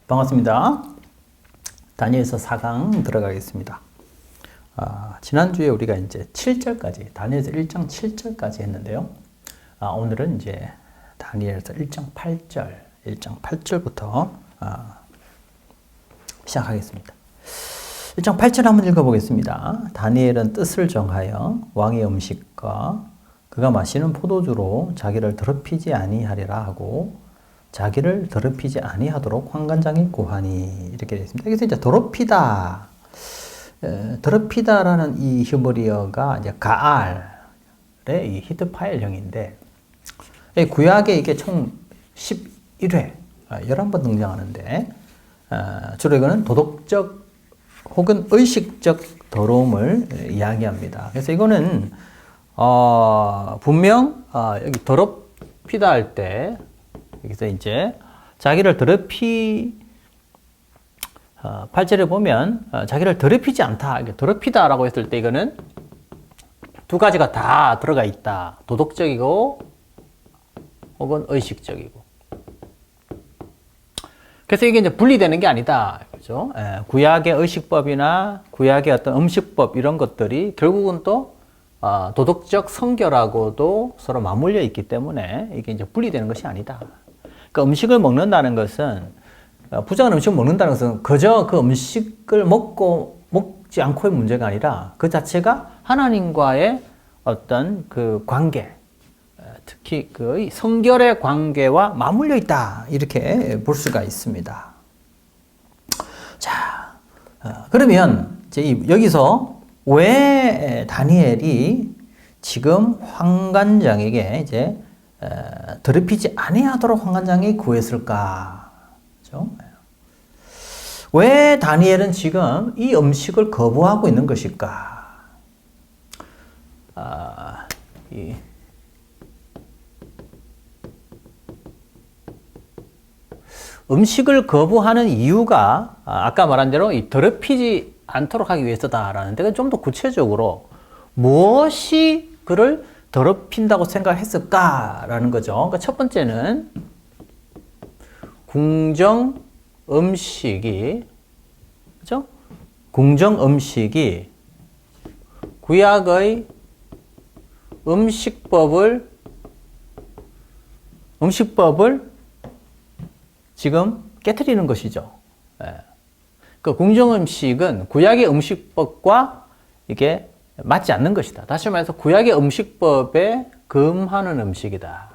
반갑습니다. 다니엘서 4강 들어가겠습니다. 지난주에 우리가 이제 7절까지, 다니엘서 1장 7절까지 했는데요. 오늘은 이제 다니엘서 1장 8절부터 시작하겠습니다. 1장 8절 한번 읽어보겠습니다. 다니엘은 뜻을 정하여 왕의 음식과 그가 마시는 포도주로 자기를 더럽히지 아니하리라 하고 자기를 더럽히지 아니하도록 환관장에 구하니, 이렇게 되어 있습니다. 여기서 이제 더럽히다라는 이 히브리어가 이제 가알의 이 히트 파일형인데, 구약에 이게 총 11회, 11번 등장하는데, 주로 이거는 도덕적 혹은 의식적 더러움을 이야기합니다. 그래서 이거는 분명 여기 더럽히다 할 때 여기서 이제 자기를 8절에 보면 자기를 더럽히지 않다, 더럽히다라고 했을 때 이거는 두 가지가 다 들어가 있다. 도덕적이고 혹은 의식적이고. 그래서 이게 이제 분리되는 게 아니다. 그죠? 구약의 의식법이나 구약의 어떤 음식법 이런 것들이 결국은 또 도덕적 성결하고도 서로 맞물려 있기 때문에 이게 이제 분리되는 것이 아니다. 그러니까 음식을 먹는다는 것은, 부정한 음식을 먹는다는 것은 그저 그 음식을 먹지 않고의 문제가 아니라 그 자체가 하나님과의 어떤 그 관계, 특히 그 성결의 관계와 맞물려 있다, 이렇게 볼 수가 있습니다. 자, 그러면 이제 여기서 왜 다니엘이 지금 환관장에게 이제 더럽히지 아니하도록 환관장에 구했을까? 그렇죠? 왜 다니엘은 지금 이 음식을 거부하고 있는 것일까? 음식을 거부하는 이유가 아까 말한 대로 이 더럽히지 않도록 하기 위해서다라는 데가 좀 더 구체적으로 무엇이 그를 더럽힌다고 생각했을까라는 거죠. 그러니까 첫 번째는 궁정 음식이, 그죠? 궁정 음식이 구약의 음식법을 지금 깨트리는 것이죠. 그 궁정 음식은 구약의 음식법과 이게 맞지 않는 것이다. 다시 말해서 구약의 음식법에 금하는 음식이다.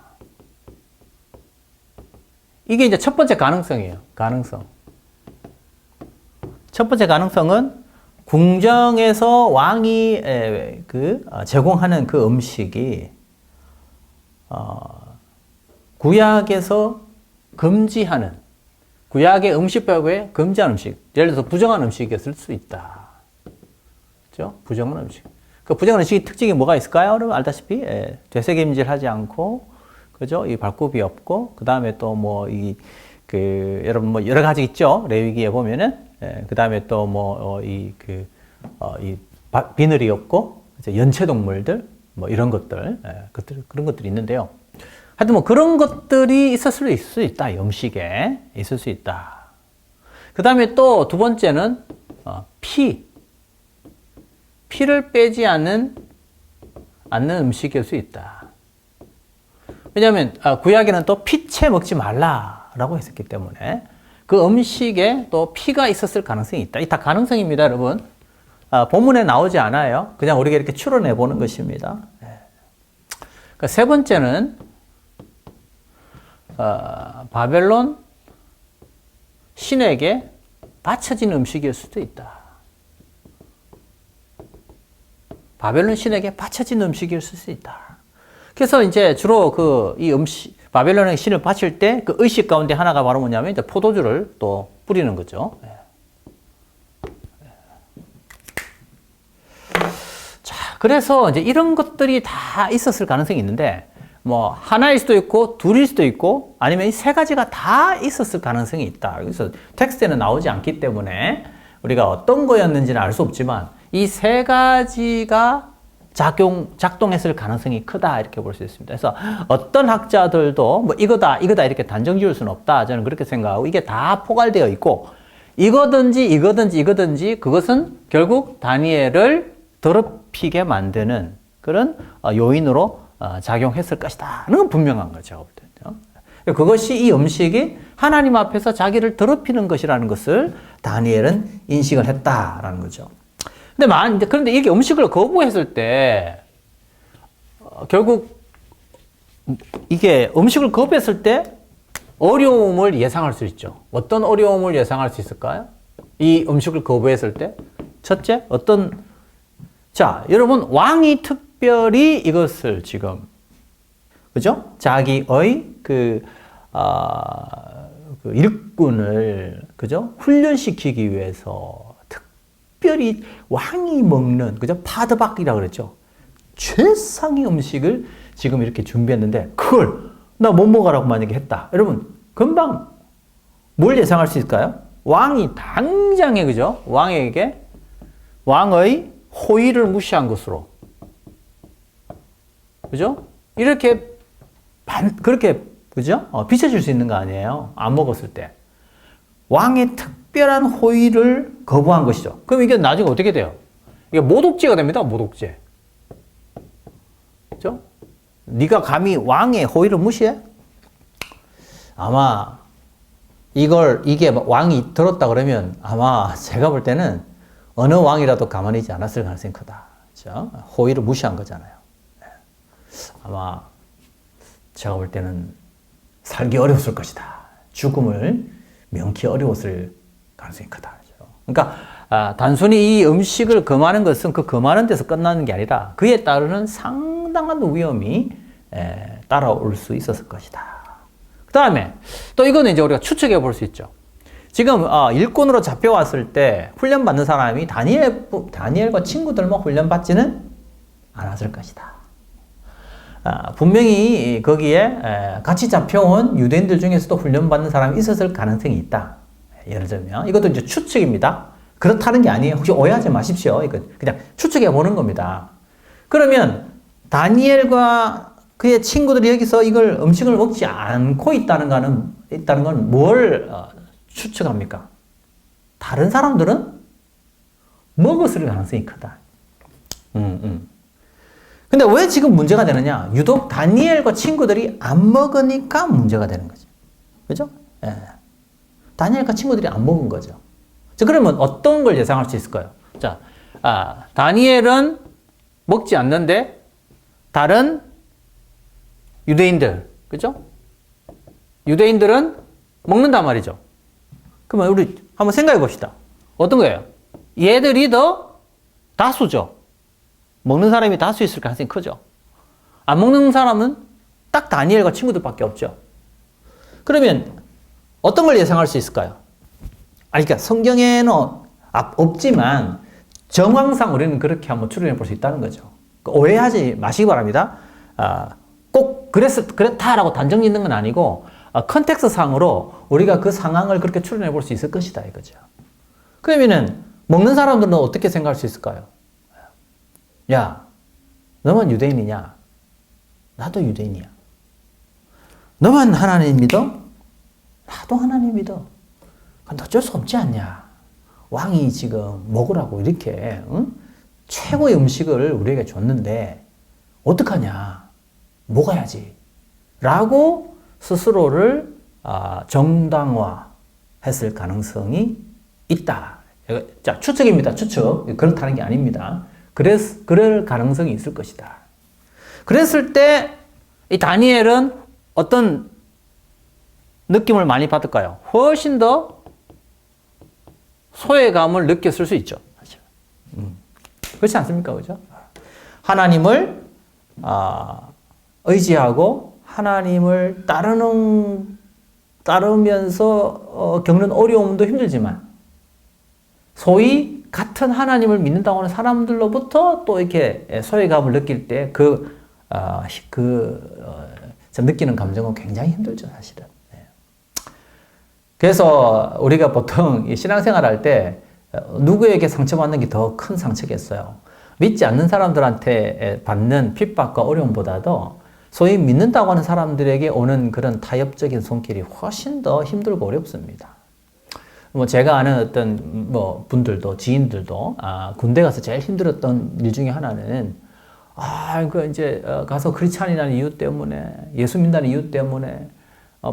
이게 이제 첫 번째 가능성이에요. 가능성. 첫 번째 가능성은 궁정에서 왕이 제공하는 그 음식이 구약에서 금지하는, 구약의 음식법에 금지한 음식, 예를 들어서 부정한 음식이었을 수 있다. 그렇죠? 부정한 음식. 그 부정한 음식의 특징이 뭐가 있을까요? 여러분 알다시피 되새김질하지 않고, 그죠? 이 발굽이 없고, 그 다음에 또 뭐 여러분 뭐 여러 가지 있죠? 레위기에 보면은, 그 다음에 또 뭐 비늘이 없고, 연체동물들 뭐 이런 것들, 그런 것들이 있는데요. 하여튼 뭐 그런 것들이 있을 수 있다. 이 음식에 있을 수 있다. 그 다음에 또 두 번째는 피를 빼지 않는 음식일 수 있다. 왜냐하면 구약에는 또 피채 먹지 말라라고 했었기 때문에 그 음식에 또 피가 있었을 가능성이 있다. 이 다 가능성입니다, 여러분. 본문에 나오지 않아요. 그냥 우리가 이렇게 추론해 보는 것입니다. 그러니까 세 번째는 바벨론 신에게 바쳐진 음식일 수도 있다. 바벨론 신에게 바쳐진 음식일 수 있다. 그래서 이제 주로 이 음식, 바벨론의 신을 바칠 때 그 의식 가운데 하나가 바로 뭐냐면 이제 포도주를 또 뿌리는 거죠. 자, 그래서 이제 이런 것들이 다 있었을 가능성이 있는데, 뭐 하나일 수도 있고 둘일 수도 있고 아니면 이 세 가지가 다 있었을 가능성이 있다. 그래서 텍스트에는 나오지 않기 때문에 우리가 어떤 거였는지는 알 수 없지만 이 세 가지가 작동했을 가능성이 크다 이렇게 볼 수 있습니다. 그래서 어떤 학자들도 뭐 이거다 이렇게 단정 지을 수는 없다 저는 그렇게 생각하고 이게 다 포괄되어 있고 이거든지 그것은 결국 다니엘을 더럽히게 만드는 그런 요인으로 작용했을 것이다. 는 분명한 거죠. 그것이 이 음식이 하나님 앞에서 자기를 더럽히는 것이라는 것을 다니엘은 인식을 했다라는 거죠. 그런데 이게 음식을 거부했을 때 결국 이게 음식을 거부했을 때 어려움을 예상할 수 있죠. 어떤 어려움을 예상할 수 있을까요? 이 음식을 거부했을 때 첫째 자 여러분 왕이 특별히 이것을 지금 그죠? 자기의 그 일꾼을 그죠? 훈련시키기 위해서 특별히 왕이 먹는 그죠? 파드박이라고 그랬죠. 최상의 음식을 지금 이렇게 준비했는데 그걸 나 못 먹어라고 만약에 했다. 여러분 금방 뭘 예상할 수 있을까요? 왕이 당장에 그죠? 왕의 호의를 무시한 것으로 그죠? 이렇게 그렇게 그죠? 비춰줄 수 있는 거 아니에요? 안 먹었을 때 왕의 특별한 호의를 거부한 것이죠. 그럼 이게 나중에 어떻게 돼요? 이게 모독죄가 됩니다. 모독죄. 그죠? 네가 감히 왕의 호의를 무시해? 아마 이게 왕이 들었다 그러면 아마 제가 볼 때는 어느 왕이라도 가만히 있지 않았을 가능성이 크다. 그죠? 호의를 무시한 거잖아요. 아마 제가 볼 때는 살기 어려웠을 것이다. 죽음을 명키 어려웠을 가능성이 크다. 그러니까 단순히 이 음식을 금하는 것은 그 금하는 데서 끝나는 게 아니라 그에 따르는 상당한 위험이 따라올 수 있었을 것이다. 그 다음에 또 이거는 이제 우리가 추측해 볼 수 있죠. 지금 일꾼으로 잡혀왔을 때 훈련받는 사람이 다니엘과 친구들만 훈련받지는 않았을 것이다. 분명히 거기에 같이 잡혀온 유대인들 중에서도 훈련받는 사람이 있었을 가능성이 있다. 예를 들면 이것도 이제 추측입니다. 그렇다는 게 아니에요. 혹시 오해하지 마십시오. 이거 그냥 추측해 보는 겁니다. 그러면 다니엘과 그의 친구들이 여기서 이걸 음식을 먹지 않고 있다는 건 뭘 추측합니까? 다른 사람들은 먹었을 가능성이 크다. 근데 왜 지금 문제가 되느냐? 유독 다니엘과 친구들이 안 먹으니까 문제가 되는 거죠. 그죠? 예. 다니엘과 친구들이 안 먹은 거죠. 자, 그러면 어떤 걸 예상할 수 있을까요? 자, 다니엘은 먹지 않는데 다른 유대인들, 그죠? 유대인들은 먹는단 말이죠. 그러면 우리 한번 생각해 봅시다. 어떤 거예요? 얘들이 더 다수죠. 먹는 사람이 다수 있을 가능성이 크죠. 안 먹는 사람은 딱 다니엘과 친구들밖에 없죠. 그러면 어떤 걸 예상할 수 있을까요? 그러니까 성경에는 없지만 정황상 우리는 그렇게 한번 추론해 볼 수 있다는 거죠. 오해하지 마시기 바랍니다. 꼭 그렇다라고 단정 짓는 건 아니고 컨텍스트 상으로 우리가 그 상황을 그렇게 추론해 볼 수 있을 것이다 이거죠. 그러면은 먹는 사람들은 어떻게 생각할 수 있을까요? 야, 너만 유대인이냐? 나도 유대인이야. 너만 하나님 믿어? 나도 하나님 믿어. 근데 어쩔 수 없지 않냐? 왕이 지금 먹으라고 이렇게 최고의 음식을 우리에게 줬는데 어떡하냐? 먹어야지. 라고 스스로를 정당화했을 가능성이 있다. 자, 추측입니다. 추측. 그렇다는 게 아닙니다. 그럴 가능성이 있을 것이다. 그랬을 때 이 다니엘은 어떤 느낌을 많이 받을까요? 훨씬 더 소외감을 느꼈을 수 있죠. 사실. 그렇지 않습니까? 그죠? 하나님을 의지하고 하나님을 따르면서 겪는 어려움도 힘들지만 소위 같은 하나님을 믿는다고 하는 사람들로부터 또 이렇게 소외감을 느낄 때 느끼는 감정은 굉장히 힘들죠, 사실은. 그래서 우리가 보통 신앙생활 할 때 누구에게 상처받는 게 더 큰 상처겠어요. 믿지 않는 사람들한테 받는 핍박과 어려움보다도 소위 믿는다고 하는 사람들에게 오는 그런 타협적인 손길이 훨씬 더 힘들고 어렵습니다. 뭐 제가 아는 어떤 뭐 분들도 지인들도 군대 가서 제일 힘들었던 일 중에 하나는 그 이제 가서 크리스찬이라는 이유 때문에 예수 믿는다는 이유 때문에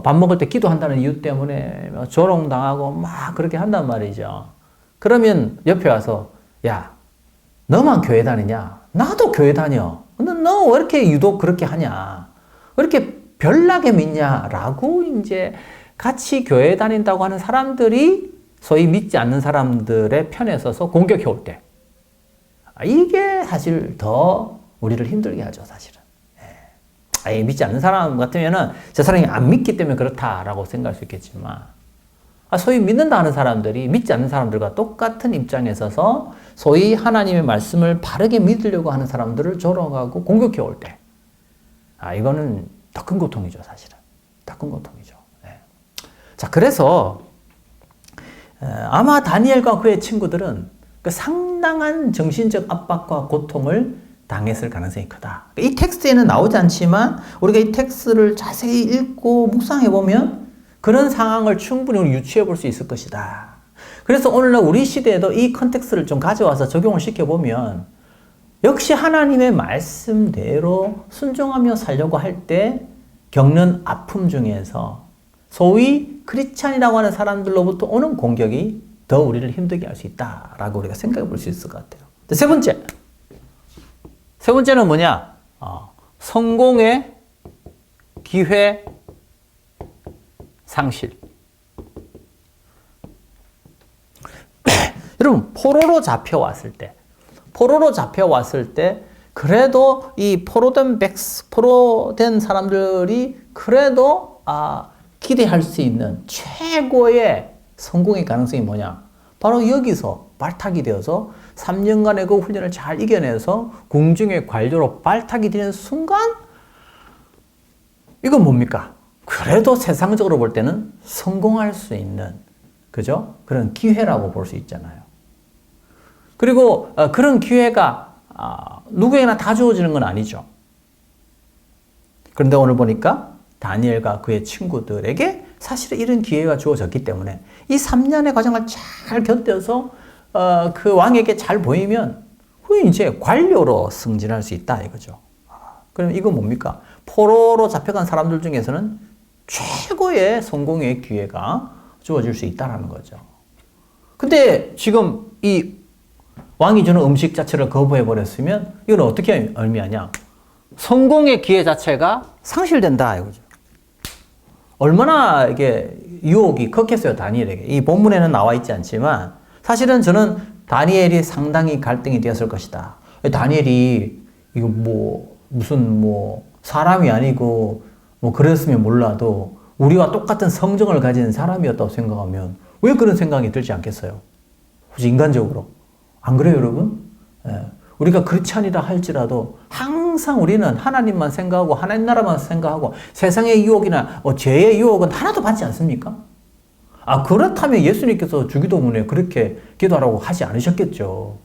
밥 먹을 때 기도한다는 이유 때문에 조롱당하고 막 그렇게 한단 말이죠. 그러면 옆에 와서 야 너만 교회 다니냐? 나도 교회 다녀. 근데 너 왜 이렇게 유독 그렇게 하냐? 왜 이렇게 별나게 믿냐? 라고 이제 같이 교회 다닌다고 하는 사람들이 소위 믿지 않는 사람들의 편에 서서 공격해 올 때. 이게 사실 더 우리를 힘들게 하죠, 사실은. 믿지 않는 사람 같으면은 저 사람이 안 믿기 때문에 그렇다라고 생각할 수 있겠지만, 소위 믿는다 하는 사람들이 믿지 않는 사람들과 똑같은 입장에 서서 소위 하나님의 말씀을 바르게 믿으려고 하는 사람들을 조롱하고 공격해 올 때, 이거는 더 큰 고통이죠, 사실은. 더 큰 고통이죠. 자, 그래서 아마 다니엘과 그의 친구들은 그 상당한 정신적 압박과 고통을 당했을 가능성이 크다. 이 텍스트에는 나오지 않지만 우리가 이 텍스트를 자세히 읽고 묵상해 보면 그런 상황을 충분히 우리 유추해 볼 수 있을 것이다. 그래서 오늘날 우리 시대에도 이 컨텍스트를 좀 가져와서 적용을 시켜보면 역시 하나님의 말씀대로 순종하며 살려고 할 때 겪는 아픔 중에서 소위 크리스찬이라고 하는 사람들로부터 오는 공격이 더 우리를 힘들게 할 수 있다라고 우리가 생각해 볼 수 있을 것 같아요. 세 번째는 뭐냐? 성공의 기회 상실. 여러분, 포로로 잡혀왔을 때, 그래도 이 포로된 사람들이 그래도, 기대할 수 있는 최고의 성공의 가능성이 뭐냐? 바로 여기서 발탁이 되어서 3년간의 그 훈련을 잘 이겨내서 궁중의 관료로 발탁이 되는 순간, 이건 뭡니까? 그래도 세상적으로 볼 때는 성공할 수 있는, 그죠? 그런 기회라고 볼 수 있잖아요. 그리고 그런 기회가 누구에게나 다 주어지는 건 아니죠. 그런데 오늘 보니까 다니엘과 그의 친구들에게 사실은 이런 기회가 주어졌기 때문에 이 3년의 과정을 잘 견뎌서 그 왕에게 잘 보이면 후에 이제 관료로 승진할 수 있다 이거죠. 그럼 이거 뭡니까? 포로로 잡혀간 사람들 중에서는 최고의 성공의 기회가 주어질 수 있다는 거죠. 근데 지금 이 왕이 주는 음식 자체를 거부해 버렸으면 이건 어떻게 의미하냐? 성공의 기회 자체가 상실된다 이거죠. 얼마나 이게 유혹이 컸겠어요, 다니엘에게. 이 본문에는 나와 있지 않지만 사실은 저는 다니엘이 상당히 갈등이 되었을 것이다. 다니엘이 이거 무슨 사람이 아니고 그랬으면 몰라도 우리와 똑같은 성정을 가진 사람이었다고 생각하면 왜 그런 생각이 들지 않겠어요? 혹시 인간적으로. 안 그래요, 여러분? 우리가 크리스찬이라 할지라도 항상 우리는 하나님만 생각하고 하나님 나라만 생각하고 세상의 유혹이나 죄의 유혹은 하나도 받지 않습니까? 그렇다면 예수님께서 주기도문에 그렇게 기도하라고 하지 않으셨겠죠.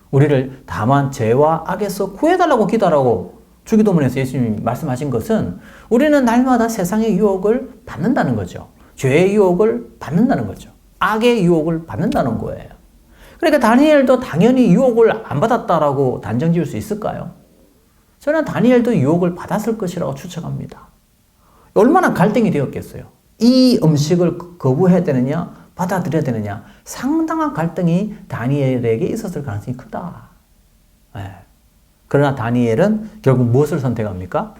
우리를 다만 죄와 악에서 구해달라고 기도하라고 주기도문에서 예수님이 말씀하신 것은 우리는 날마다 세상의 유혹을 받는다는 거죠. 죄의 유혹을 받는다는 거죠. 악의 유혹을 받는다는 거예요. 그러니까 다니엘도 당연히 유혹을 안 받았다라고 단정 지을 수 있을까요? 저는 다니엘도 유혹을 받았을 것이라고 추측합니다. 얼마나 갈등이 되었겠어요? 이 음식을 거부해야 되느냐, 받아들여야 되느냐, 상당한 갈등이 다니엘에게 있었을 가능성이 크다. 그러나 다니엘은 결국 무엇을 선택합니까?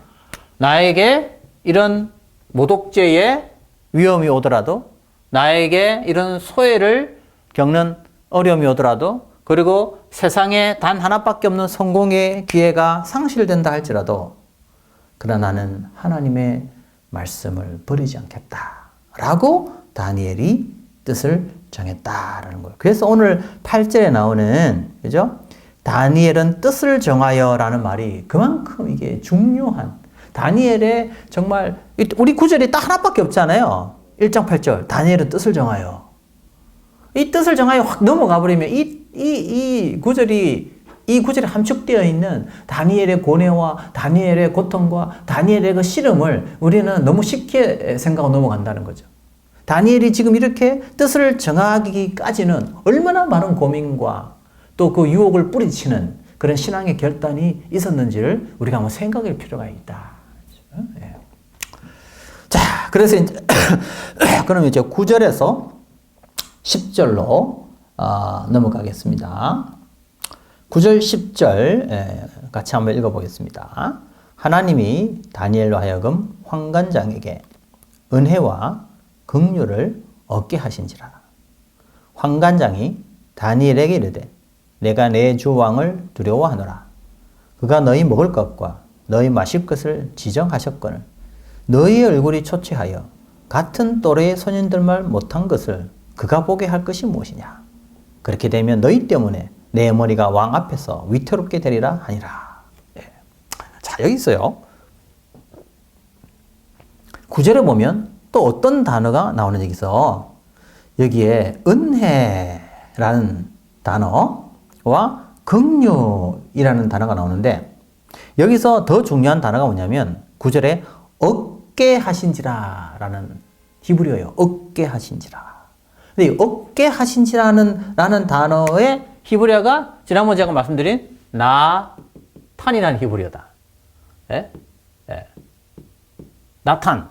나에게 이런 모독죄의 위험이 오더라도, 나에게 이런 소외를 겪는 어려움이 오더라도, 그리고 세상에 단 하나밖에 없는 성공의 기회가 상실된다 할지라도, 그러나 나는 하나님의 말씀을 버리지 않겠다 라고 다니엘이 뜻을 정했다라는 거예요. 그래서 오늘 8절에 나오는, 그죠? 다니엘은 뜻을 정하여 라는 말이 그만큼 이게 중요한, 다니엘의 정말, 우리 구절이 딱 하나밖에 없잖아요. 1장 8절, 다니엘은 뜻을 정하여. 이 뜻을 정하여 확 넘어가 버리면 이 구절이 이 구절에 함축되어 있는 다니엘의 고뇌와 다니엘의 고통과 다니엘의 그 씨름을 우리는 너무 쉽게 생각하고 넘어간다는 거죠. 다니엘이 지금 이렇게 뜻을 정하기까지는 얼마나 많은 고민과 또 그 유혹을 뿌리치는 그런 신앙의 결단이 있었는지를 우리가 한번 생각할 필요가 있다. 예. 자, 그래서 이제 그럼 이제 9절에서 10절로 넘어가겠습니다. 9절, 10절 같이 한번 읽어보겠습니다. 하나님이 다니엘로 하여금 환관장에게 은혜와 긍휼을 얻게 하신지라. 환관장이 다니엘에게 이르되 내가 내 주 왕을 두려워하노라. 그가 너희 먹을 것과 너희 마실 것을 지정하셨거늘 너희 얼굴이 초췌하여 같은 또래의 소년들만 못한 것을 그가 보게 할 것이 무엇이냐. 그렇게 되면 너희 때문에 내 어머니가 왕 앞에서 위태롭게 되리라 하니라. 예. 자, 여기 있어요. 9절에 보면 또 어떤 단어가 나오는지 여기서 여기에 은혜라는 단어와 긍휼이라는 단어가 나오는데 여기서 더 중요한 단어가 뭐냐면 9절에 얻게 하신지라 라는 히브리어예요. 얻게 하신지라. 근데 이 얻게 하신지라는 단어의 히브리어가 지난번에 제가 말씀드린 나탄이라는 히브리어다. 예? 예. 나탄.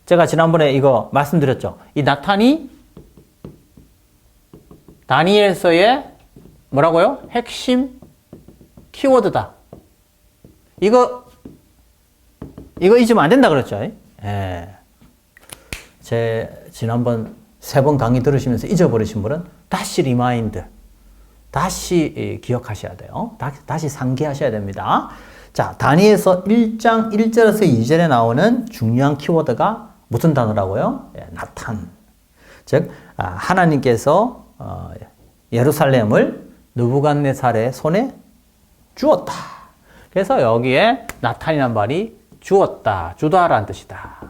제가 지난번에 이거 말씀드렸죠. 이 나탄이 다니엘서의 뭐라고요? 핵심 키워드다. 이거 잊으면 안 된다 그랬죠. 예. 제 지난번 3번 강의 들으시면서 잊어버리신 분은 다시 리마인드, 다시 기억하셔야 돼요. 다시 상기하셔야 됩니다. 자, 다니엘서 1장 1절에서 2절에 나오는 중요한 키워드가 무슨 단어라고요? 예, 나탄. 즉, 하나님께서 예루살렘을 느부갓네살의 손에 주었다. 그래서 여기에 나탄이란 말이 주었다, 주다라는 뜻이다.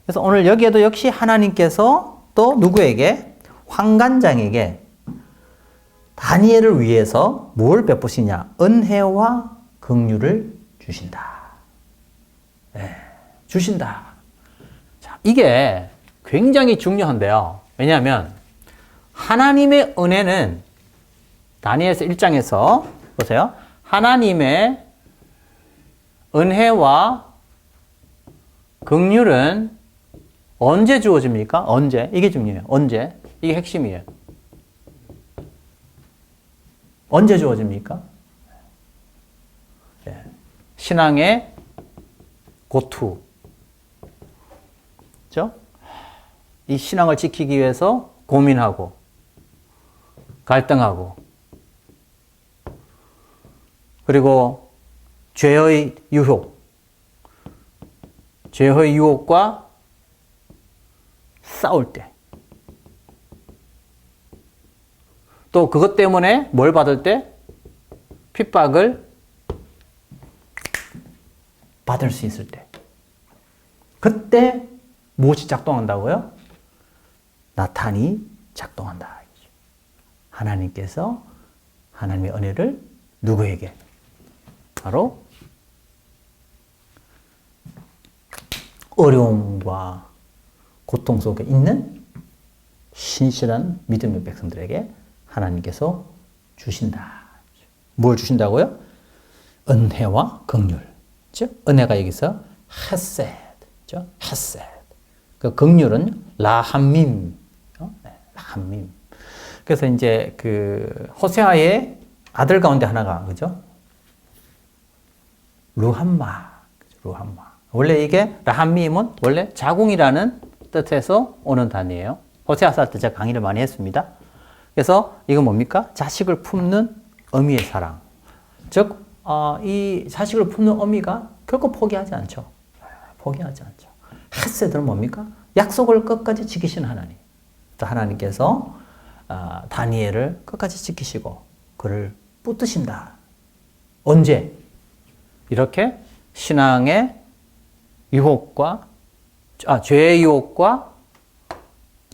그래서 오늘 여기에도 역시 하나님께서 또 누구에게? 환관장에게 다니엘을 위해서 뭘 베푸시냐? 은혜와 긍휼을 주신다. 네, 주신다. 자, 이게 굉장히 중요한데요. 왜냐하면 하나님의 은혜는 다니엘서 1장에서 보세요. 하나님의 은혜와 긍휼은 언제 주어집니까? 언제? 이게 중요해요. 언제? 이게 핵심이에요. 언제 주어집니까? 네. 신앙의 고투. 그렇죠? 이 신앙을 지키기 위해서 고민하고 갈등하고 그리고 죄의 유혹과 싸울 때 또 그것 때문에 뭘 받을 때? 핍박을 받을 수 있을 때 그때 무엇이 작동한다고요? 나탄이 작동한다. 하나님께서 하나님의 은혜를 누구에게? 바로 어려움과 고통 속에 있는 신실한 믿음의 백성들에게 하나님께서 주신다. 뭘 주신다고요? 은혜와 긍휼. 즉 은혜가 여기서 헤세드. 헤세드. 그 긍휼은 라함밈. 라함밈. 그래서 이제 그 호세아의 아들 가운데 하나가 그죠? 루함마. 원래 이게 라함밈은 원래 자궁이라는 뜻에서 오는 단어예요. 호세아서 할 때 제가 강의를 많이 했습니다. 그래서 이건 뭡니까? 자식을 품는 어미의 사랑. 즉, 이 자식을 품는 어미가 결코 포기하지 않죠. 포기하지 않죠. 헤세드는 뭡니까? 약속을 끝까지 지키시는 하나님. 또 하나님께서 다니엘을 끝까지 지키시고 그를 붙드신다. 언제? 이렇게 신앙의 유혹과 죄의 유혹과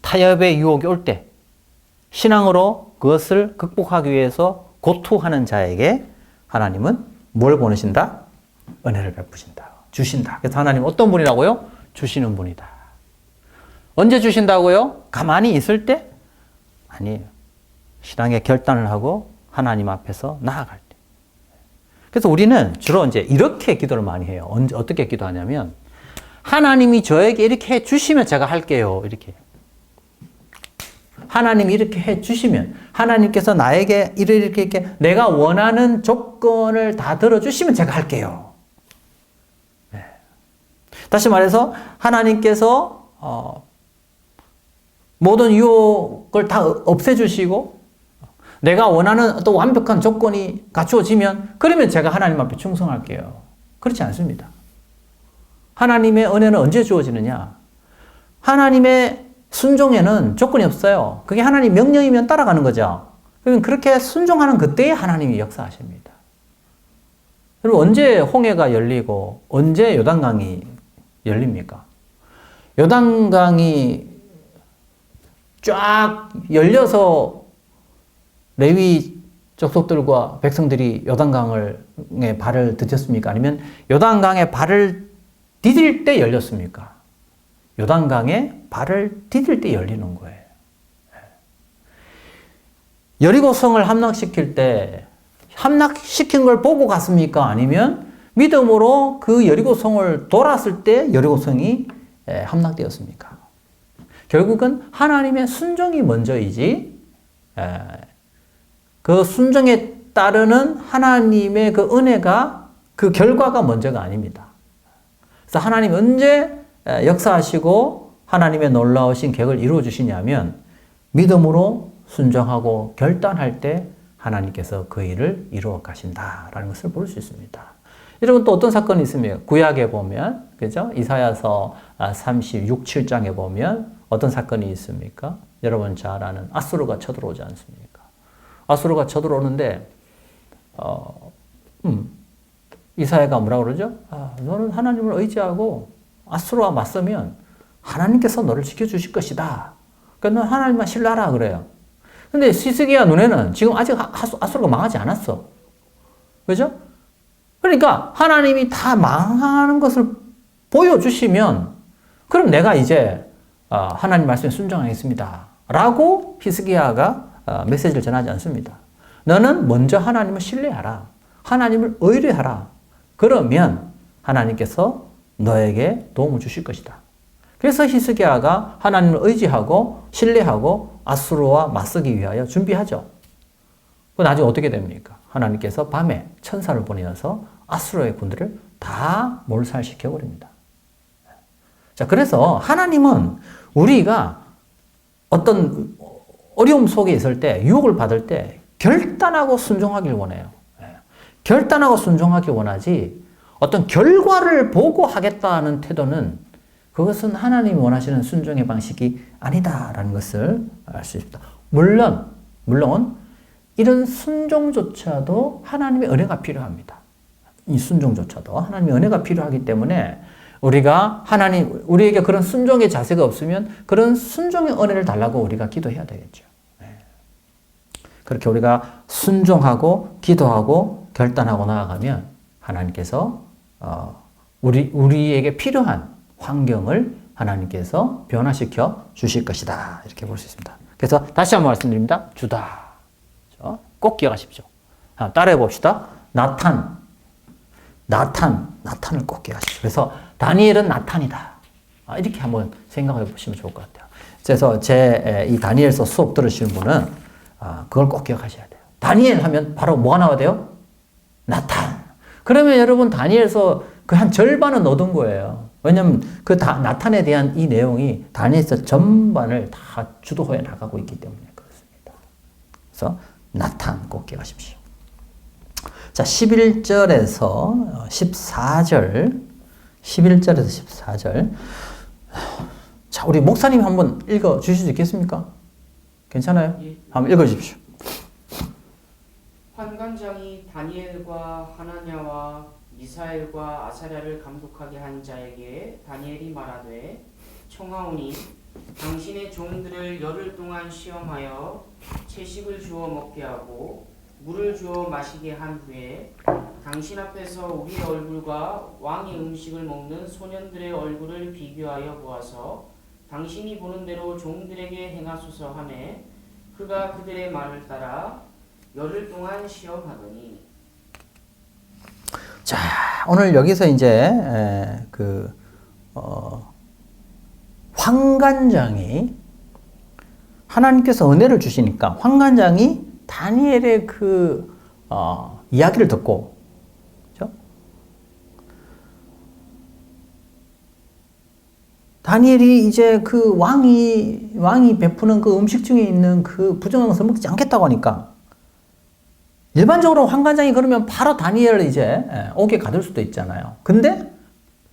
타협의 유혹이 올 때 신앙으로 그것을 극복하기 위해서 고투하는 자에게 하나님은 뭘 보내신다? 은혜를 베푸신다. 주신다. 그래서 하나님 어떤 분이라고요? 주시는 분이다. 언제 주신다고요? 가만히 있을 때? 아니에요. 신앙의 결단을 하고 하나님 앞에서 나아갈 때. 그래서 우리는 주로 이제 이렇게 기도를 많이 해요. 어떻게 기도하냐면, 하나님이 저에게 이렇게 해 주시면 제가 할게요. 이렇게. 하나님이 이렇게 해 주시면, 하나님께서 나에게 이렇게 내가 원하는 조건을 다 들어주시면 제가 할게요. 네. 다시 말해서 하나님께서 모든 유혹을 다 없애주시고 내가 원하는 또 완벽한 조건이 갖추어지면 그러면 제가 하나님 앞에 충성할게요. 그렇지 않습니다. 하나님의 은혜는 언제 주어지느냐? 하나님의 순종에는 조건이 없어요. 그게 하나님 명령이면 따라가는 거죠. 그러면 그렇게 순종하는 그때에 하나님이 역사하십니다. 그리고 언제 홍해가 열리고 언제 요단강이 열립니까? 요단강이 쫙 열려서 레위 족속들과 백성들이 요단강에 발을 디뎠습니까? 아니면 요단강에 발을 디딜 때 열렸습니까? 요단강에 발을 디딜 때 열리는 거예요. 여리고성을 함락시킬 때 함락시킨 걸 보고 갔습니까? 아니면 믿음으로 그 여리고성을 돌았을 때 여리고성이 함락되었습니까? 결국은 하나님의 순종이 먼저이지 그 순종에 따르는 하나님의 그 은혜가 그 결과가 먼저가 아닙니다. 그래서 하나님 언제 역사하시고 하나님의 놀라우신 계획을 이루어 주시냐면 믿음으로 순종하고 결단할 때 하나님께서 그 일을 이루어 가신다라는 것을 볼 수 있습니다. 여러분 또 어떤 사건이 있습니까? 구약에 보면, 그죠? 이사야서 36, 7장에 보면 어떤 사건이 있습니까? 여러분 잘 아는 아수르가 쳐들어오지 않습니까? 아수르가 쳐들어오는데 이사야가 뭐라고 그러죠? 너는 하나님을 의지하고 아수르와 맞서면 하나님께서 너를 지켜주실 것이다. 그러니까 너 하나님만 신뢰하라 그래요. 근데 히스기야 눈에는 지금 아직 아수르가 망하지 않았어. 그죠? 그러니까 하나님이 다 망하는 것을 보여주시면 그럼 내가 이제 하나님 말씀에 순종하겠습니다. 라고 히스기야가 메시지를 전하지 않습니다. 너는 먼저 하나님을 신뢰하라. 하나님을 의뢰하라. 그러면 하나님께서 너에게 도움을 주실 것이다. 그래서 히스기야가 하나님을 의지하고 신뢰하고 아수르와 맞서기 위하여 준비하죠. 나중에 어떻게 됩니까? 하나님께서 밤에 천사를 보내어서 아수르의 군대를 다 몰살시켜 버립니다. 자, 그래서 하나님은 우리가 어떤 어려움 속에 있을 때, 유혹을 받을 때 결단하고 순종하길 원해요. 결단하고 순종하길 원하지 어떤 결과를 보고 하겠다는 태도는 그것은 하나님이 원하시는 순종의 방식이 아니다라는 것을 알 수 있습니다. 물론 이런 순종조차도 하나님의 은혜가 필요합니다. 이 순종조차도 하나님의 은혜가 필요하기 때문에 우리가 우리에게 그런 순종의 자세가 없으면 그런 순종의 은혜를 달라고 우리가 기도해야 되겠죠. 그렇게 우리가 순종하고 기도하고 결단하고 나아가면 하나님께서 우리에게 필요한 환경을 하나님께서 변화시켜 주실 것이다. 이렇게 볼 수 있습니다. 그래서 다시 한번 말씀드립니다. 주다. 꼭 기억하십시오. 따라해 봅시다. 나탄을 꼭 기억하십시오. 그래서 다니엘은 나탄이다. 이렇게 한번 생각해 보시면 좋을 것 같아요. 그래서 이 다니엘서 수업 들으시는 분은 그걸 꼭 기억하셔야 돼요. 다니엘 하면 바로 뭐가 나와야 돼요? 나탄. 그러면 여러분 다니엘서 그 한 절반은 얻은 거예요. 왜냐하면 그 나탄에 대한 이 내용이 다니엘서 전반을 다 주도해 나가고 있기 때문에 그렇습니다. 그래서 나탄 꼭 기억하십시오. 자, 11절에서 14절. 11절에서 14절. 자, 우리 목사님 한번 읽어 주실 수 있겠습니까? 괜찮아요? 예. 한번 읽어 주십시오. 환관장이 다니엘과 하나냐와 미사엘과 아사랴를 감독하게 한 자에게 다니엘이 말하되 청하오니 당신의 종들을 열흘 동안 시험하여 채식을 주어 먹게 하고 물을 주어 마시게 한 후에 당신 앞에서 우리의 얼굴과 왕의 음식을 먹는 소년들의 얼굴을 비교하여 보아서 당신이 보는 대로 종들에게 행하소서 하매 그가 그들의 말을 따라 열흘 동안 시험하더니. 자, 오늘 여기서 이제 환관장이 하나님께서 은혜를 주시니까 환관장이 다니엘의 이야기를 듣고, 그죠? 다니엘이 이제 그 왕이 베푸는 그 음식 중에 있는 그 부정한 것을 먹지 않겠다고 하니까 일반적으로 환관장이 그러면 바로 다니엘을 이제 옥에 가둘 수도 있잖아요. 근데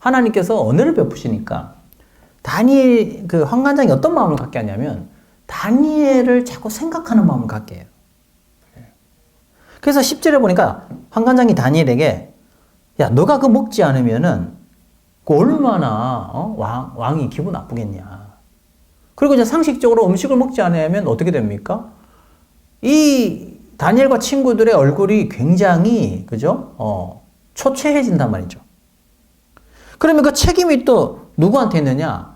하나님께서 은혜를 베푸시니까 다니엘 그 환관장이 어떤 마음을 갖게 하냐면 다니엘을 자꾸 생각하는 마음을 갖게 해요. 그래서 10절에 보니까 환관장이 다니엘에게 야, 너가 그거 먹지 않으면은 그 얼마나 왕이 기분 나쁘겠냐. 그리고 이제 상식적으로 음식을 먹지 않으면 어떻게 됩니까? 이 다니엘과 친구들의 얼굴이 굉장히 그죠? 초췌해진단 말이죠. 그러면 그 책임이 또 누구한테 있느냐?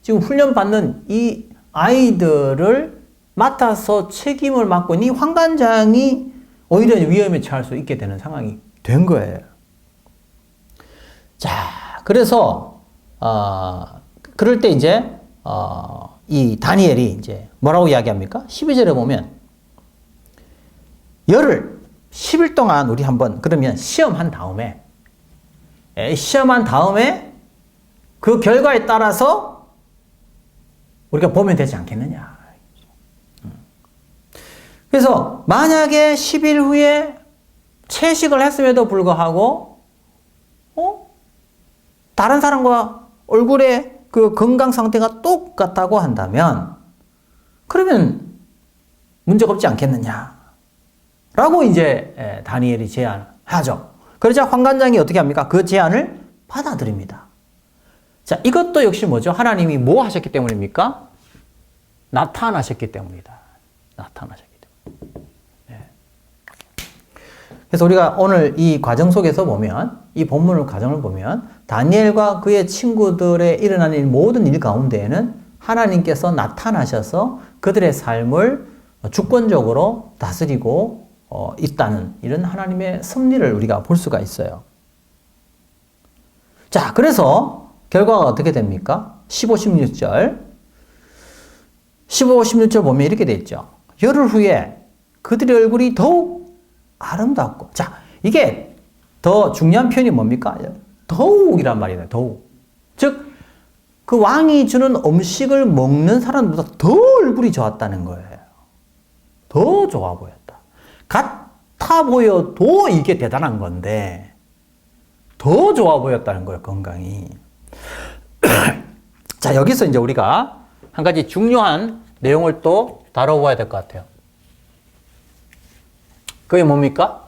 지금 훈련 받는 이 아이들을 맡아서 책임을 맡고 있는 이 환관장이 오히려 위험에 처할 수 있게 되는 상황이 된 거예요. 자, 그래서 그럴 때 이제 이 다니엘이 이제 뭐라고 이야기합니까? 12절에 보면 열흘 10일 동안 우리 한번 그러면 시험한 다음에 그 결과에 따라서 우리가 보면 되지 않겠느냐. 그래서 만약에 10일 후에 채식을 했음에도 불구하고 다른 사람과 얼굴의 그 건강 상태가 똑같다고 한다면 그러면 문제가 없지 않겠느냐 라고 이제 다니엘이 제안하죠. 그러자 환관장이 어떻게 합니까? 그 제안을 받아들입니다. 자, 이것도 역시 뭐죠? 하나님이 뭐 하셨기 때문입니까? 나타나셨기 때문이다. 나타나셨기 때문에. 그래서 우리가 오늘 이 과정 속에서 보면, 이 본문의 과정을 보면, 다니엘과 그의 친구들의 일어난 모든 일 가운데에는 하나님께서 나타나셔서 그들의 삶을 주권적으로 다스리고 있다는 이런 하나님의 섭리를 우리가 볼 수가 있어요. 자, 그래서 결과가 어떻게 됩니까? 15, 16절. 15, 16절 보면 이렇게 돼 있죠. 열흘 후에 그들의 얼굴이 더욱 아름답고. 자, 이게 더 중요한 표현이 뭡니까? 더욱이란 말이에요. 더욱. 즉, 그 왕이 주는 음식을 먹는 사람보다 더 얼굴이 좋았다는 거예요. 더 좋아 보였다. 같아 보여도 이게 대단한 건데, 더 좋아 보였다는 거예요, 건강이. 자, 여기서 이제 우리가 한 가지 중요한 내용을 또 다뤄봐야 될 것 같아요. 그게 뭡니까?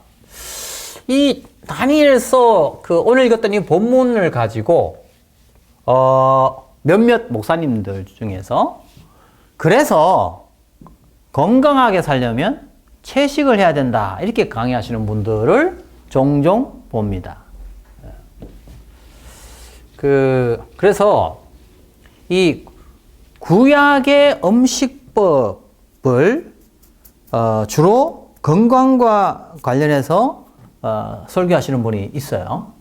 이 다니엘서 오늘 읽었던 이 본문을 가지고 몇몇 목사님들 중에서 그래서 건강하게 살려면 채식을 해야 된다 이렇게 강의하시는 분들을 종종 봅니다. 그래서 이 구약의 음식법을 주로 건강과 관련해서 설교하시는 분이 있어요.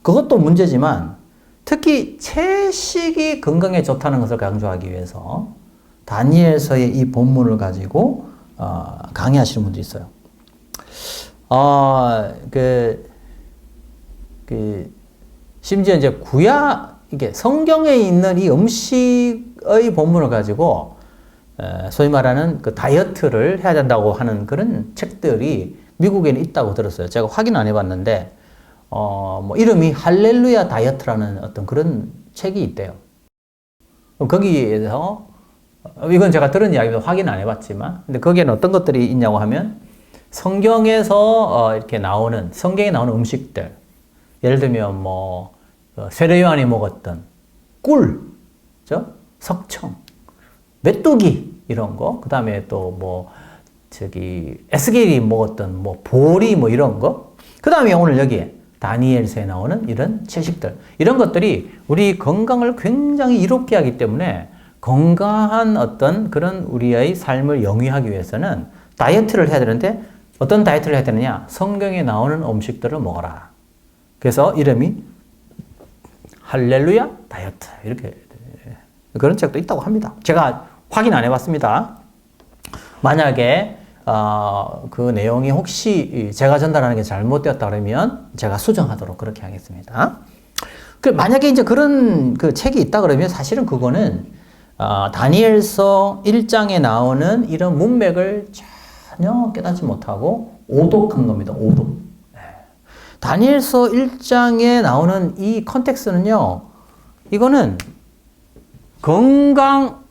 그것도 문제지만 특히 채식이 건강에 좋다는 것을 강조하기 위해서 다니엘서의 이 본문을 가지고 강의하시는 분도 있어요. 심지어 이제 이게 성경에 있는 이 음식의 본문을 가지고 소위 말하는 그 다이어트를 해야 된다고 하는 그런 책들이 미국에는 있다고 들었어요. 제가 확인 안 해봤는데, 이름이 할렐루야 다이어트라는 어떤 그런 책이 있대요. 거기에서, 이건 제가 들은 이야기도 확인 안 해봤지만, 근데 거기에는 어떤 것들이 있냐고 하면, 성경에서 이렇게 성경에 나오는 음식들, 예를 들면 세례요한이 먹었던 꿀, 석청, 메뚜기, 이런 거, 그 다음에 또 에스겔이 먹었던 뭐 보리 뭐 이런 거. 그 다음에 오늘 여기에 다니엘서에 나오는 이런 채식들. 이런 것들이 우리 건강을 굉장히 이롭게 하기 때문에 건강한 어떤 그런 우리의 삶을 영위하기 위해서는 다이어트를 해야 되는데 어떤 다이어트를 해야 되느냐? 성경에 나오는 음식들을 먹어라. 그래서 이름이 할렐루야 다이어트. 이렇게 그런 책도 있다고 합니다. 제가 확인 안 해봤습니다. 만약에 그 내용이 혹시 제가 전달하는 게 잘못되었다 그러면 제가 수정하도록 그렇게 하겠습니다. 만약에 이제 그런 그 책이 있다 그러면 사실은 그거는 다니엘서 1장에 나오는 이런 문맥을 전혀 깨닫지 못하고 오독한 겁니다. 오독. 다니엘서 1장에 나오는 이 컨텍스트는요. 이거는 건강을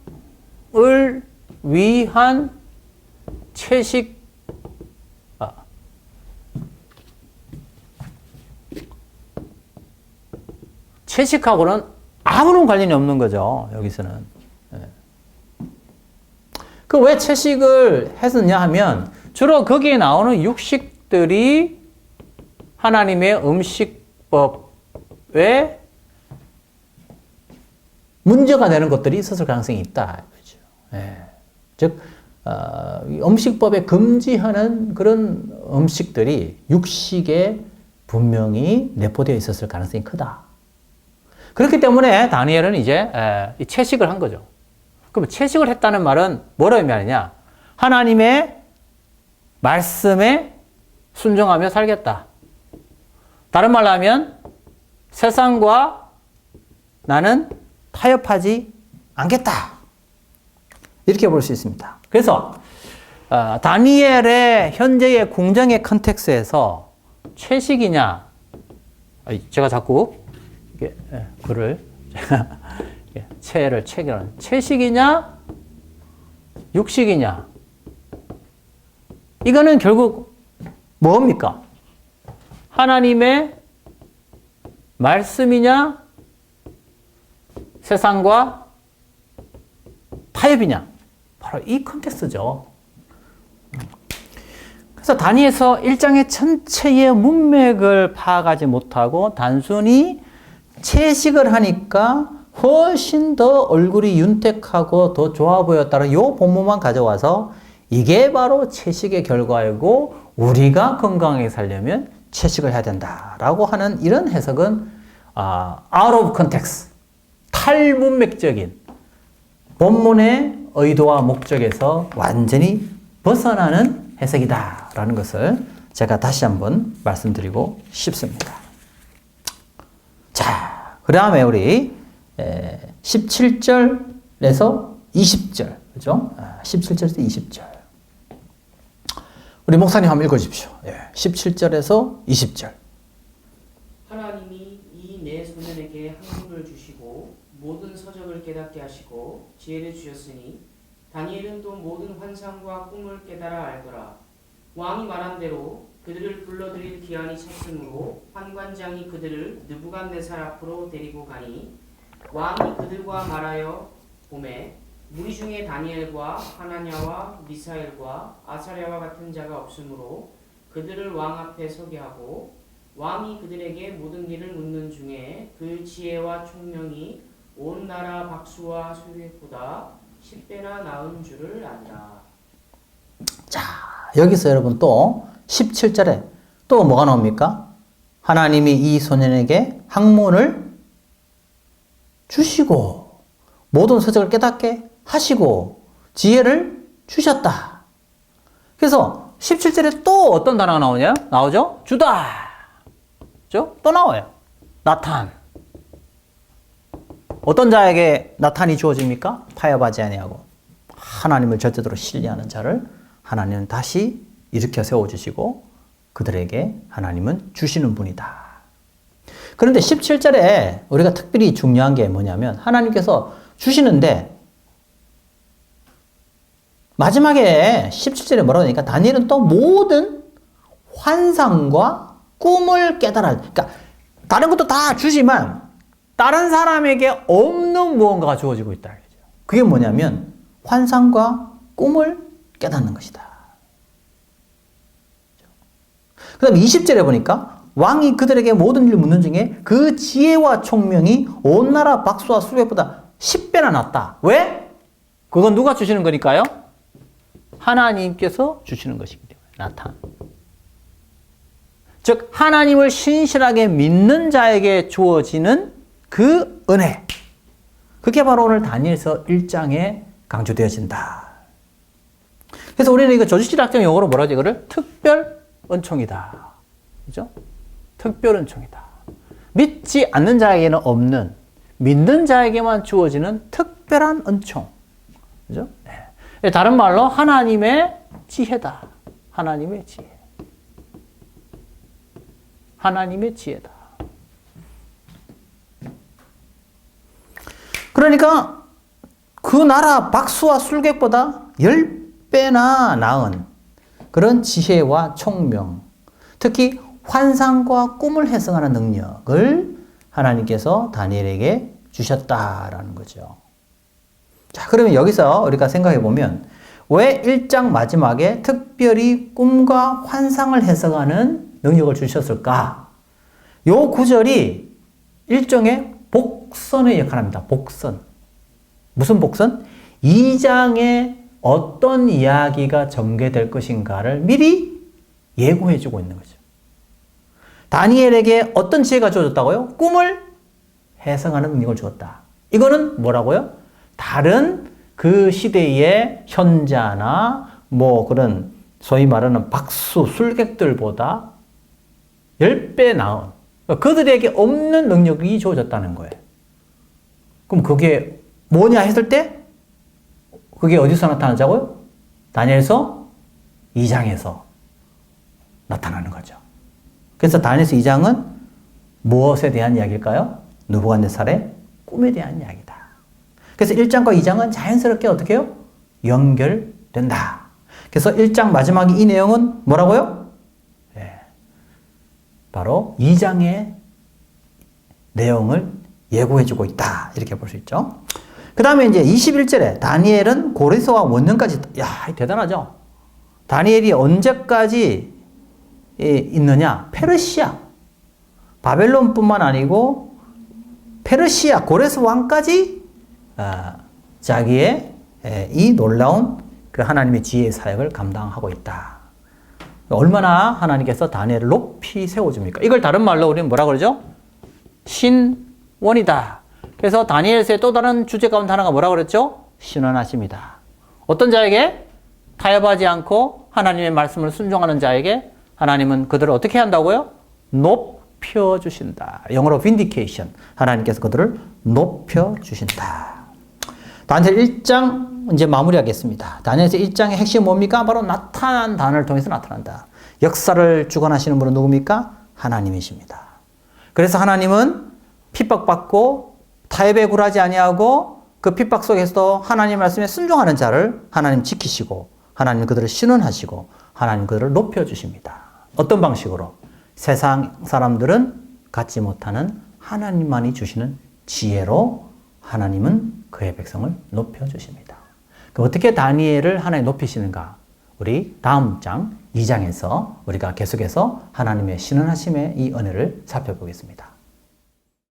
위한 채식하고는 아무런 관련이 없는 거죠. 여기서는. 그 왜 채식을 했었냐 하면 주로 거기에 나오는 육식들이 하나님의 음식법에 문제가 되는 것들이 있었을 가능성이 있다. 그렇죠? 즉 음식법에 금지하는 그런 음식들이 육식에 분명히 내포되어 있었을 가능성이 크다. 그렇기 때문에 다니엘은 이제 채식을 한 거죠. 그럼 채식을 했다는 말은 뭐라 의미하느냐? 하나님의 말씀에 순종하며 살겠다. 다른 말로 하면 세상과 나는 타협하지 않겠다. 이렇게 볼 수 있습니다. 그래서 다니엘의 현재의 궁정의 컨텍스트에서 채식이냐, 제가 자꾸 이게 글을 채식이라는 채식이냐, 육식이냐, 이거는 결국 뭡니까? 하나님의 말씀이냐, 세상과 타협이냐, 바로 이 컨텍스트죠. 그래서 다니엘서 1장의 전체의 문맥을 파악하지 못하고 단순히 채식을 하니까 훨씬 더 얼굴이 윤택하고 더 좋아 보였다는 이 본문만 가져와서 이게 바로 채식의 결과이고 우리가 건강하게 살려면 채식을 해야 된다라고 하는 이런 해석은 out of context, 탈문맥적인 본문의 의도와 목적에서 완전히 벗어나는 해석이다라는 것을 제가 다시 한번 말씀드리고 싶습니다. 자, 그 다음에 우리 17절에서 20절, 그죠? 17절에서 20절. 우리 목사님 한번 읽어주십시오. 17절에서 20절. 하나님이 이 네 소년에게 학문을 주시고 모든 서적을 깨닫게 하시고 지혜를 주셨으니 다니엘은 또 모든 환상과 꿈을 깨달아 알더라. 왕이 말한 대로 그들을 불러들일 기한이 찼으므로 환관장이 그들을 느부갓네살 앞으로 데리고 가니 왕이 그들과 말하여 보매 무리 중에 다니엘과 하나냐와 미사엘과 아사랴와 같은 자가 없으므로 그들을 왕 앞에 서게 하고 왕이 그들에게 모든 일을 묻는 중에 그 지혜와 총명이 온 나라 박수와 소유보다 10배나 나은 줄을 안다. 자, 여기서 여러분 또 17절에 또 뭐가 나옵니까? 하나님이 이 소년에게 학문을 주시고 모든 서적을 깨닫게 하시고 지혜를 주셨다. 그래서 17절에 또 어떤 단어가 나오죠? 주다. 그죠? 또 나와요. 나탄. 어떤 자에게 나탄이 주어집니까? 타협하지 아니하고 하나님을 절대적으로 신뢰하는 자를 하나님은 다시 일으켜 세워주시고 그들에게 하나님은 주시는 분이다. 그런데 17절에 우리가 특별히 중요한 게 뭐냐면 하나님께서 주시는데 마지막에 17절에 뭐라고 하니까 다니엘은 또 모든 환상과 꿈을 깨달아. 그러니까 다른 것도 다 주지만 다른 사람에게 없는 무언가가 주어지고 있다. 그게 뭐냐면 환상과 꿈을 깨닫는 것이다. 그 다음에 20절에 보니까 왕이 그들에게 모든 일을 묻는 중에 그 지혜와 총명이 온 나라 박수와 수백보다 10배나 낫다. 왜? 그건 누가 주시는 거니까요? 하나님께서 주시는 것이기 때문에 나타난. 즉 하나님을 신실하게 믿는 자에게 주어지는 그 은혜. 그게 바로 오늘 다니엘서 1장에 강조되어진다. 그래서 우리는 이거 조직질학적 용어로 뭐라 하죠? 이거를 특별 은총이다. 그죠? 특별 은총이다. 믿지 않는 자에게는 없는, 믿는 자에게만 주어지는 특별한 은총. 그죠? 네. 다른 말로 하나님의 지혜다. 하나님의 지혜. 하나님의 지혜다. 그러니까 그 나라 박수와 술객보다 10배나 나은 그런 지혜와 총명, 특히 환상과 꿈을 해석하는 능력을 하나님께서 다니엘에게 주셨다라는 거죠. 자, 그러면 여기서 우리가 생각해 보면 왜 1장 마지막에 특별히 꿈과 환상을 해석하는 능력을 주셨을까? 요 구절이 일종의 복선의 역할을 합니다. 복선. 무슨 복선? 2장에 어떤 이야기가 전개될 것인가를 미리 예고해 주고 있는 거죠. 다니엘에게 어떤 지혜가 주어졌다고요? 꿈을 해석하는 능력을 주었다. 이거는 뭐라고요? 다른 그 시대의 현자나 뭐 그런 소위 말하는 박수, 술객들보다 10배 나은 그들에게 없는 능력이 주어졌다는 거예요. 그럼 그게 뭐냐 했을 때 그게 어디서 나타나자고요? 다니엘서 2장에서 나타나는 거죠. 그래서 다니엘서 2장은 무엇에 대한 이야기일까요? 느부갓네살의 꿈에 대한 이야기다. 그래서 1장과 2장은 자연스럽게 어떻게 해요? 연결된다. 그래서 1장 마지막 이 내용은 뭐라고요? 네. 바로 2장의 내용을 예고해주고 있다. 이렇게 볼 수 있죠. 그 다음에 이제 21절에 다니엘은 고레스와 원년까지, 야, 대단하죠? 다니엘이 언제까지 있느냐? 페르시아. 바벨론뿐만 아니고 페르시아, 고레스 왕까지 자기의 이 놀라운 그 하나님의 지혜의 사역을 감당하고 있다. 얼마나 하나님께서 다니엘을 높이 세워줍니까? 이걸 다른 말로 우리는 뭐라 그러죠? 신원이다. 그래서 다니엘서의 또 다른 주제 가운데 하나가 뭐라 그랬죠? 신원하십니다. 어떤 자에게? 타협하지 않고 하나님의 말씀을 순종하는 자에게 하나님은 그들을 어떻게 한다고요? 높여주신다. 영어로 vindication. 하나님께서 그들을 높여주신다. 다니엘 1장 이제 마무리하겠습니다. 다니엘서 1장의 핵심이 뭡니까? 바로 나타난 단어를 통해서 나타난다. 역사를 주관하시는 분은 누굽니까? 하나님이십니다. 그래서 하나님은 핍박받고 타협에 굴하지 아니하고 그 핍박 속에서도 하나님 말씀에 순종하는 자를 하나님 지키시고 하나님 그들을 신원하시고 하나님 그들을 높여주십니다. 어떤 방식으로? 세상 사람들은 갖지 못하는 하나님만이 주시는 지혜로 하나님은 그의 백성을 높여주십니다. 어떻게 다니엘을 하나님 높이시는가? 우리 다음 장 2장에서 우리가 계속해서 하나님의 신원하심의 이 은혜를 살펴보겠습니다.